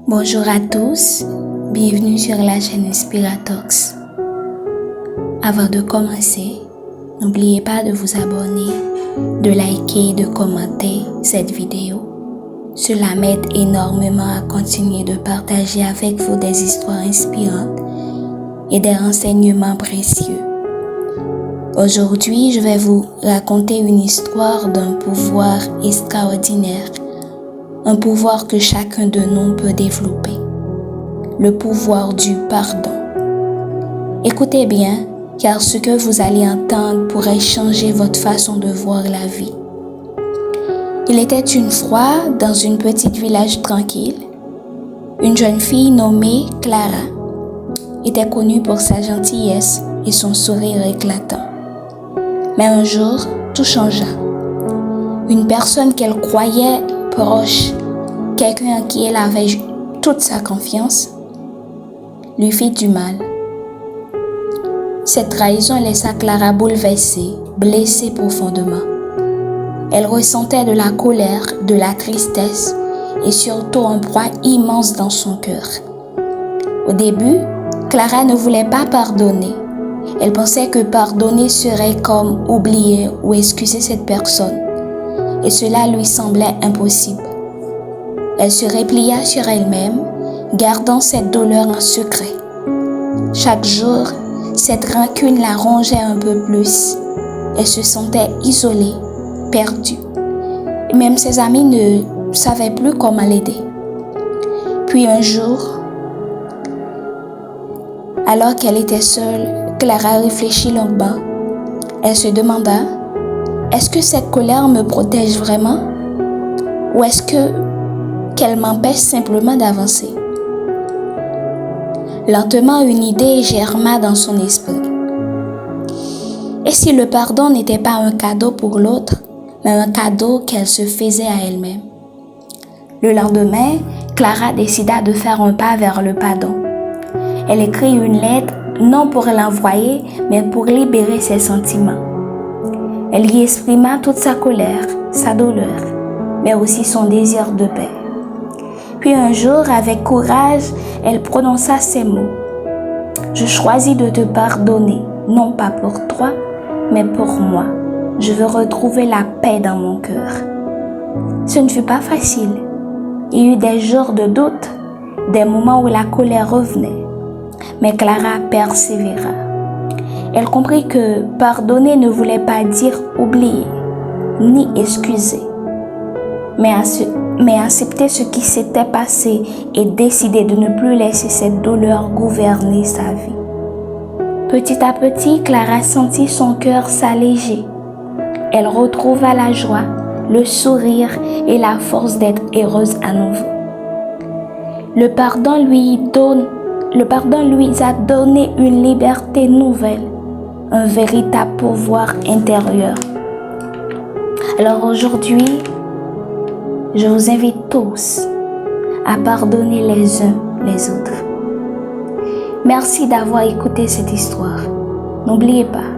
Bonjour à tous, bienvenue sur la chaîne Inspiratox. Avant de commencer, n'oubliez pas de vous abonner, de liker et de commenter cette vidéo. Cela m'aide énormément à continuer de partager avec vous des histoires inspirantes et des renseignements précieux. Aujourd'hui, je vais vous raconter une histoire d'un pouvoir extraordinaire. Un pouvoir que chacun de nous peut développer. Le pouvoir du pardon. Écoutez bien, car ce que vous allez entendre pourrait changer votre façon de voir la vie. Il était une fois, dans une petite village tranquille, une jeune fille nommée Clara était connue pour sa gentillesse et son sourire éclatant. Mais un jour, tout changea. Une personne qu'elle croyait proche, quelqu'un en qui elle avait toute sa confiance, lui fit du mal. Cette trahison laissa Clara bouleversée, blessée profondément. Elle ressentait de la colère, de la tristesse et surtout un poids immense dans son cœur. Au début, Clara ne voulait pas pardonner. Elle pensait que pardonner serait comme oublier ou excuser cette personne. Et cela lui semblait impossible. Elle se replia sur elle-même, gardant cette douleur en secret. Chaque jour, cette rancune la rongeait un peu plus. Elle se sentait isolée, perdue. Et même ses amis ne savaient plus comment l'aider. Puis un jour, alors qu'elle était seule, Clara réfléchit longuement. Elle se demanda: est-ce que cette colère me protège vraiment? Ou est-ce qu'elle m'empêche simplement d'avancer? Lentement, une idée germa dans son esprit. Et si le pardon n'était pas un cadeau pour l'autre, mais un cadeau qu'elle se faisait à elle-même? Le lendemain, Clara décida de faire un pas vers le pardon. Elle écrit une lettre, non pour l'envoyer, mais pour libérer ses sentiments. Elle y exprima toute sa colère, sa douleur, mais aussi son désir de paix. Puis un jour, avec courage, elle prononça ces mots: je choisis de te pardonner, non pas pour toi, mais pour moi. Je veux retrouver la paix dans mon cœur. Ce ne fut pas facile. Il y eut des jours de doute, des moments où la colère revenait. Mais Clara persévéra. Elle comprit que pardonner ne voulait pas dire oublier, ni excuser, mais accepter ce qui s'était passé et décider de ne plus laisser cette douleur gouverner sa vie. Petit à petit, Clara sentit son cœur s'alléger. Elle retrouva la joie, le sourire et la force d'être heureuse à nouveau. Le pardon lui a donné une liberté nouvelle, un véritable pouvoir intérieur. Alors aujourd'hui, je vous invite tous à pardonner les uns les autres. Merci d'avoir écouté cette histoire. N'oubliez pas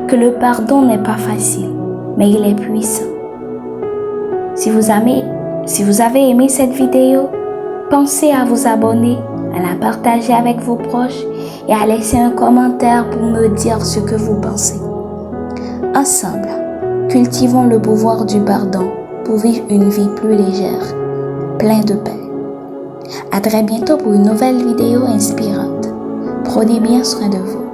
que le pardon n'est pas facile, mais il est puissant. Si vous avez aimé cette vidéo, pensez à vous abonner, à la partager avec vos proches et à laisser un commentaire pour me dire ce que vous pensez. Ensemble, cultivons le pouvoir du pardon pour vivre une vie plus légère, pleine de paix. À très bientôt pour une nouvelle vidéo inspirante. Prenez bien soin de vous.